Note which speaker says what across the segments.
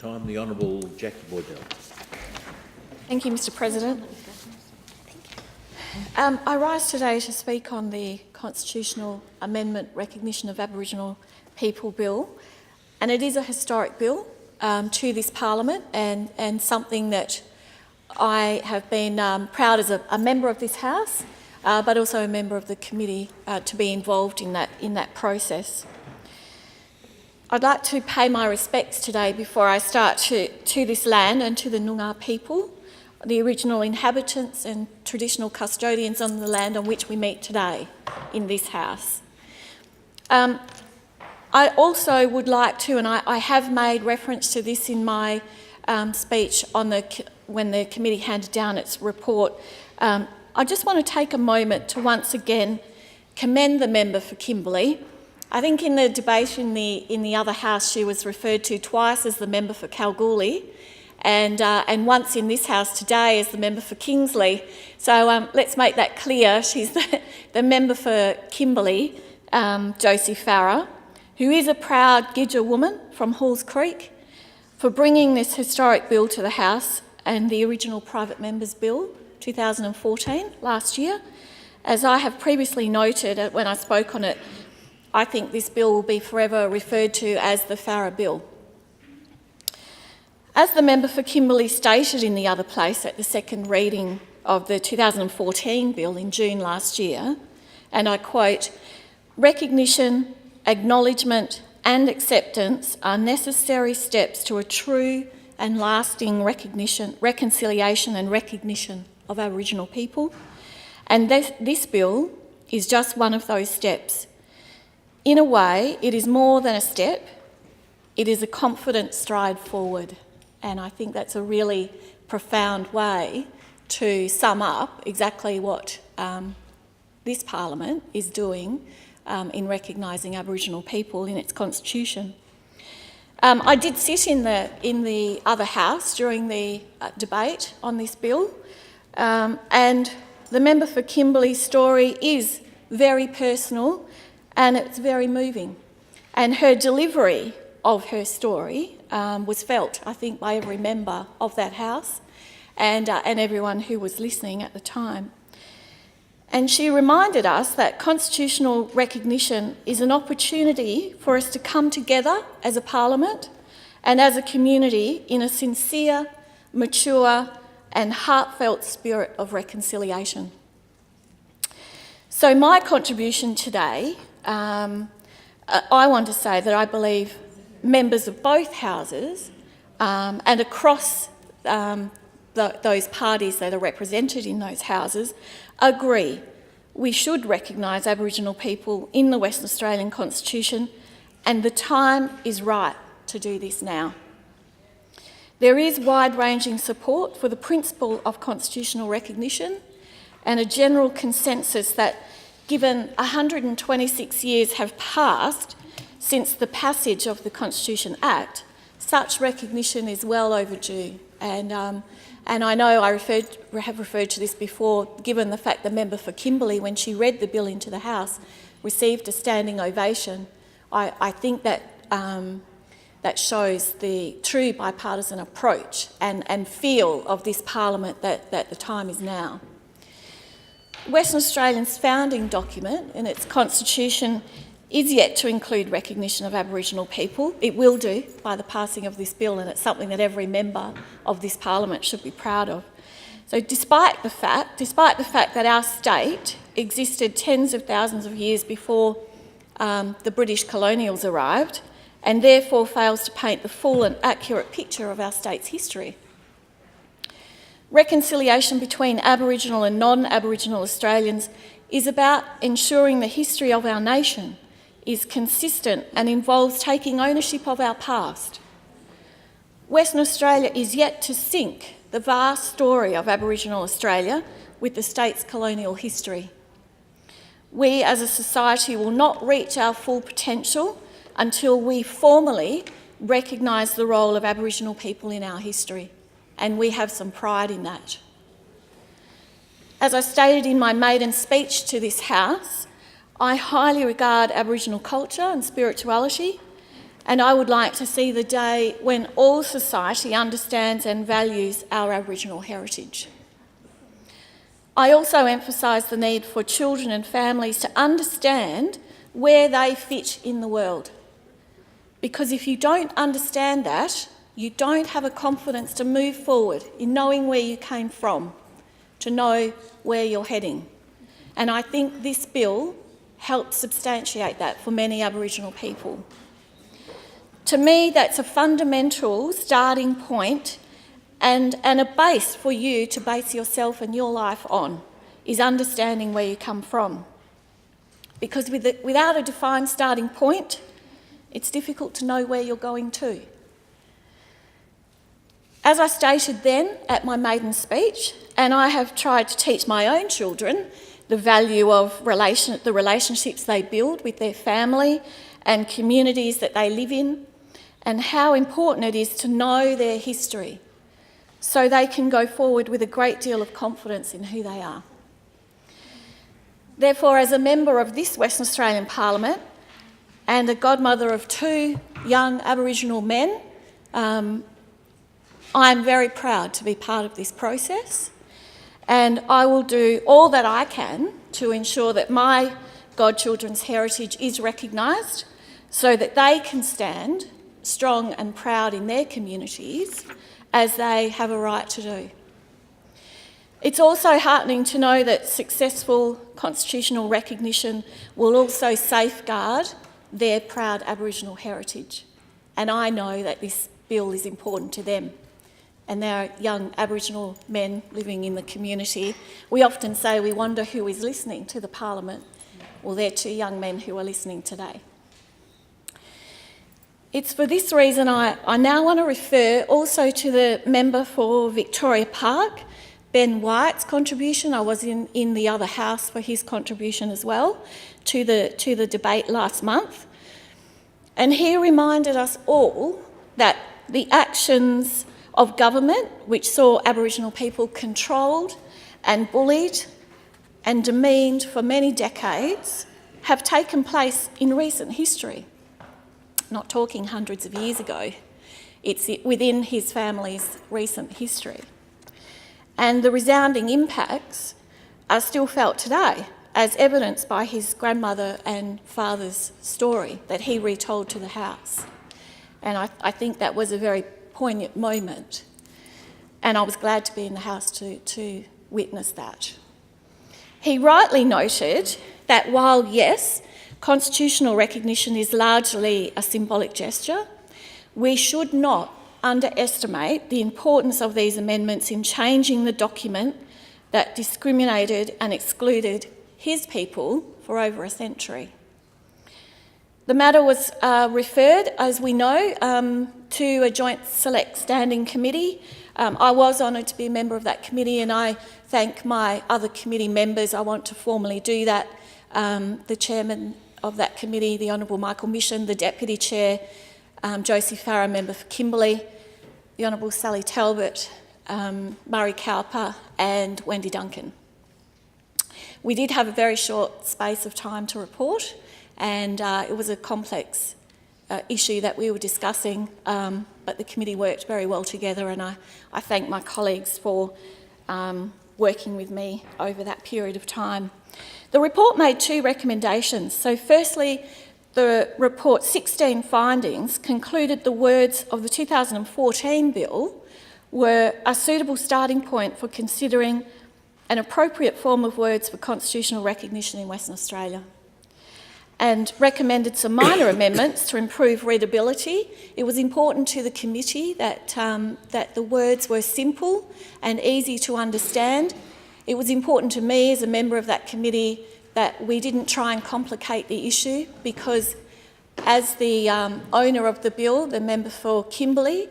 Speaker 1: Time, the Honourable Jacqui Boydell.
Speaker 2: Thank you, Mr. President. I rise today to speak on the Constitutional Amendment Recognition of Aboriginal People Bill, and it is a historic bill to this Parliament and something that I have been proud as a member of this House, but also a member of the committee to be involved in that process. I'd like to pay my respects today before I start to this land and to the Noongar people, the original inhabitants and traditional custodians on the land on which we meet today in this House. I also would like to, and I have made reference to this in my speech when the committee handed down its report, I just want to take a moment to once again commend the member for Kimberley. I think in the debate in the other House she was referred to twice as the member for Kalgoorlie and once in this House today as the member for Kingsley. So let's make that clear. She's the member for Kimberley, Josie Farah, who is a proud Gidja woman from Halls Creek, for bringing this historic bill to the House and the original Private Members Bill 2014 last year. As I have previously noted when I spoke on it, I think this bill will be forever referred to as the Farah Bill. As the member for Kimberley stated in the other place at the second reading of the 2014 bill in June last year, and I quote, "Recognition, acknowledgement and acceptance are necessary steps to a true and lasting reconciliation and recognition of Aboriginal people, and this bill is just one of those steps. In a way, it is more than a step, it is a confident stride forward." And I think that's a really profound way to sum up exactly what this Parliament is doing in recognising Aboriginal people in its constitution. I did sit in the other House during the debate on this bill, and the member for Kimberley's story is very personal and it's very moving. And her delivery of her story was felt, I think, by every member of that House and everyone who was listening at the time. And she reminded us that constitutional recognition is an opportunity for us to come together as a Parliament and as a community in a sincere, mature and heartfelt spirit of reconciliation. So my contribution today, I want to say that I believe members of both Houses and across those parties that are represented in those Houses agree we should recognise Aboriginal people in the Western Australian Constitution, and the time is right to do this now. There is wide-ranging support for the principle of constitutional recognition and a general consensus that, given 126 years have passed since the passage of the Constitution Act, such recognition is well overdue. And I know I have referred to this before, given the fact the member for Kimberley, when she read the bill into the House, received a standing ovation. I think that that shows the true bipartisan approach and feel of this Parliament that the time is now. Western Australia's founding document and its constitution is yet to include recognition of Aboriginal people. It will do by the passing of this bill, and it's something that every member of this Parliament should be proud of. So despite the fact that our state existed tens of thousands of years before the British colonials arrived, and therefore fails to paint the full and accurate picture of our state's history. Reconciliation between Aboriginal and non-Aboriginal Australians is about ensuring the history of our nation is consistent and involves taking ownership of our past. Western Australia is yet to sync the vast story of Aboriginal Australia with the state's colonial history. We as a society will not reach our full potential until we formally recognise the role of Aboriginal people in our history, and we have some pride in that. As I stated in my maiden speech to this House, I highly regard Aboriginal culture and spirituality and I would like to see the day when all society understands and values our Aboriginal heritage. I also emphasise the need for children and families to understand where they fit in the world. Because if you don't understand that, you don't have a confidence to move forward in knowing where you came from, to know where you're heading. And I think this bill helps substantiate that for many Aboriginal people. To me, that's a fundamental starting point and a base for you to base yourself and your life on, is understanding where you come from. Because without a defined starting point, it's difficult to know where you're going to. As I stated then at my maiden speech, and I have tried to teach my own children the value of the relationships they build with their family and communities that they live in, and how important it is to know their history so they can go forward with a great deal of confidence in who they are. Therefore, as a member of this Western Australian Parliament and a godmother of 2 young Aboriginal men, I'm very proud to be part of this process, and I will do all that I can to ensure that my godchildren's heritage is recognised so that they can stand strong and proud in their communities as they have a right to do. It's also heartening to know that successful constitutional recognition will also safeguard their proud Aboriginal heritage, and I know that this bill is important to them. And there are young Aboriginal men living in the community. We often say we wonder who is listening to the Parliament. Well, they're 2 young men who are listening today. It's for this reason I now want to refer also to the member for Victoria Park, Ben White's contribution. I was in the other house for his contribution as well to the debate last month. And he reminded us all that the actions of government, which saw Aboriginal people controlled and bullied and demeaned for many decades, have taken place in recent history. Not talking hundreds of years ago. It's within his family's recent history. And the resounding impacts are still felt today, as evidenced by his grandmother and father's story that he retold to the House. And I think that was a very poignant moment, and I was glad to be in the House to witness that. He rightly noted that while, yes, constitutional recognition is largely a symbolic gesture, we should not underestimate the importance of these amendments in changing the document that discriminated and excluded his people for over a century. The matter was referred, as we know, to a joint select standing committee. I was honoured to be a member of that committee, and I thank my other committee members. I want to formally do that. The chairman of that committee, the Honourable Michael Mission, the Deputy Chair, Josie Farah, member for Kimberley, the Honourable Sally Talbot, Murray Cowper and Wendy Duncan. We did have a very short space of time to report, and it was a complex issue that we were discussing, but the committee worked very well together, and I thank my colleagues for working with me over that period of time. The report made 2 recommendations. So firstly, the report's 16 findings concluded the words of the 2014 bill were a suitable starting point for considering an appropriate form of words for constitutional recognition in Western Australia, and recommended some minor amendments to improve readability. It was important to the committee that the words were simple and easy to understand. It was important to me as a member of that committee that we didn't try and complicate the issue, because as the owner of the bill, the member for Kimberley,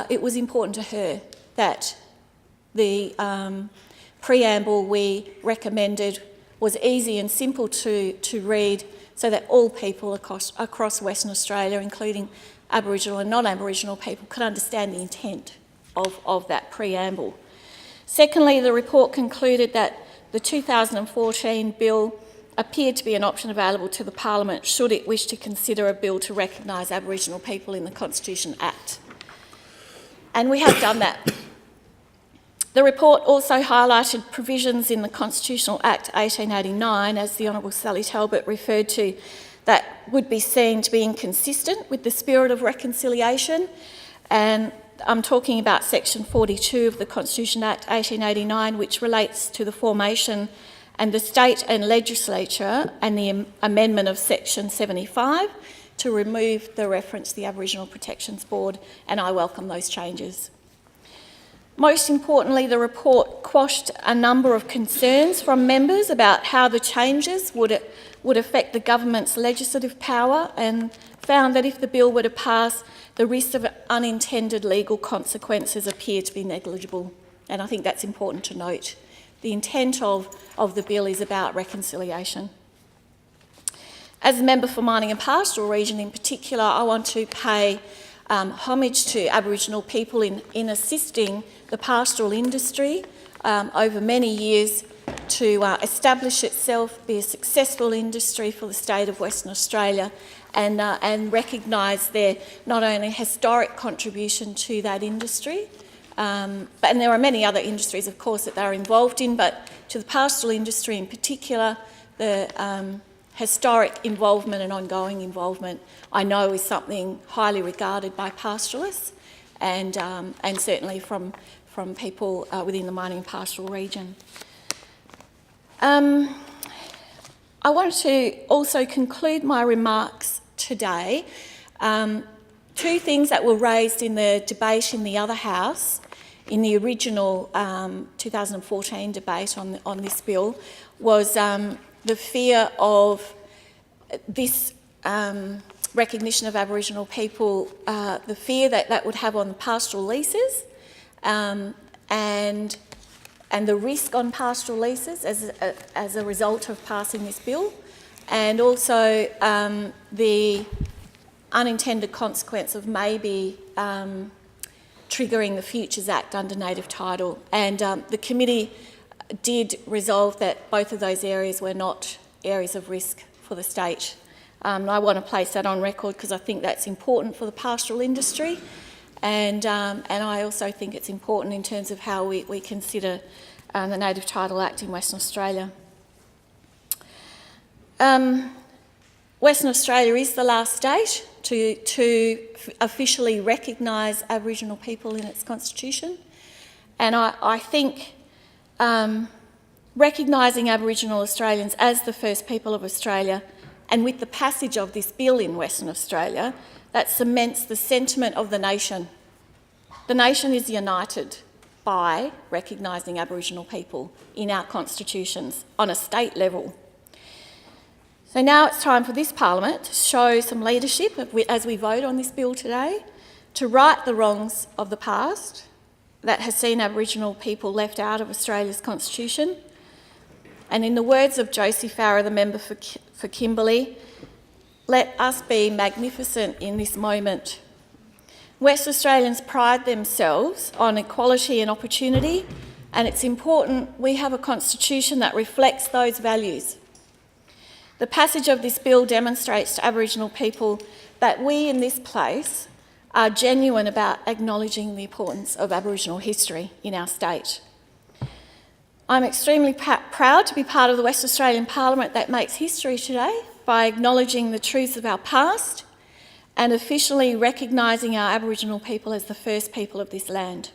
Speaker 2: it was important to her that the preamble we recommended was easy and simple to read, so that all people across Western Australia, including Aboriginal and non-Aboriginal people, could understand the intent of that preamble. Secondly, the report concluded that the 2014 bill appeared to be an option available to the Parliament should it wish to consider a bill to recognise Aboriginal people in the Constitution Act. And we have done that. The report also highlighted provisions in the Constitutional Act 1889, as the Honourable Sally Talbot referred to, that would be seen to be inconsistent with the spirit of reconciliation. And I'm talking about Section 42 of the Constitution Act 1889, which relates to the formation and the state and legislature, and the amendment of Section 75 to remove the reference to the Aboriginal Protections Board, and I welcome those changes. Most importantly, the report quashed a number of concerns from members about how the changes would affect the government's legislative power, and found that if the bill were to pass, the risk of unintended legal consequences appear to be negligible. And I think that's important to note. The intent of the bill is about reconciliation. As a member for Mining and Pastoral Region in particular, I want to pay homage to Aboriginal people in assisting the pastoral industry over many years to establish itself, be a successful industry for the state of Western Australia, and recognise their not only historic contribution to that industry, and there are many other industries, of course, that they're involved in, but to the pastoral industry in particular, the historic involvement and ongoing involvement, I know, is something highly regarded by pastoralists and certainly from people within the mining and pastoral region. I want to also conclude my remarks today. Two things that were raised in the debate in the other House, in the original 2014 debate on this bill, was the fear of this recognition of Aboriginal people, the fear that that would have on the pastoral leases, and the risk on pastoral leases as a result of passing this bill, and also the unintended consequence of maybe triggering the Futures Act under native title. And the committee did resolve that both of those areas were not areas of risk for the state. I want to place that on record because I think that's important for the pastoral industry, and I also think it's important in terms of how we consider the Native Title Act in Western Australia. Western Australia is the last state to officially recognise Aboriginal people in its constitution, and I think recognising Aboriginal Australians as the first people of Australia, and with the passage of this bill in Western Australia, that cements the sentiment of the nation. The nation is united by recognising Aboriginal people in our constitutions on a state level. So now it's time for this Parliament to show some leadership as we vote on this bill today, to right the wrongs of the past that has seen Aboriginal people left out of Australia's constitution. And in the words of Josie Farrer, the member for Kimberley, let us be magnificent in this moment. West Australians pride themselves on equality and opportunity, and it's important we have a constitution that reflects those values. The passage of this bill demonstrates to Aboriginal people that we in this place are genuine about acknowledging the importance of Aboriginal history in our state. I'm extremely proud to be part of the West Australian Parliament that makes history today by acknowledging the truths of our past and officially recognising our Aboriginal people as the first people of this land.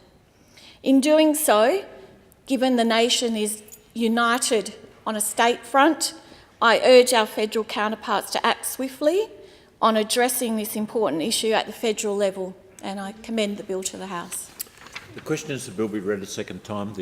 Speaker 2: In doing so, given the nation is united on a state front, I urge our federal counterparts to act swiftly on addressing this important issue at the federal level, and I commend the bill to the House.
Speaker 1: The question is the bill be read a second time.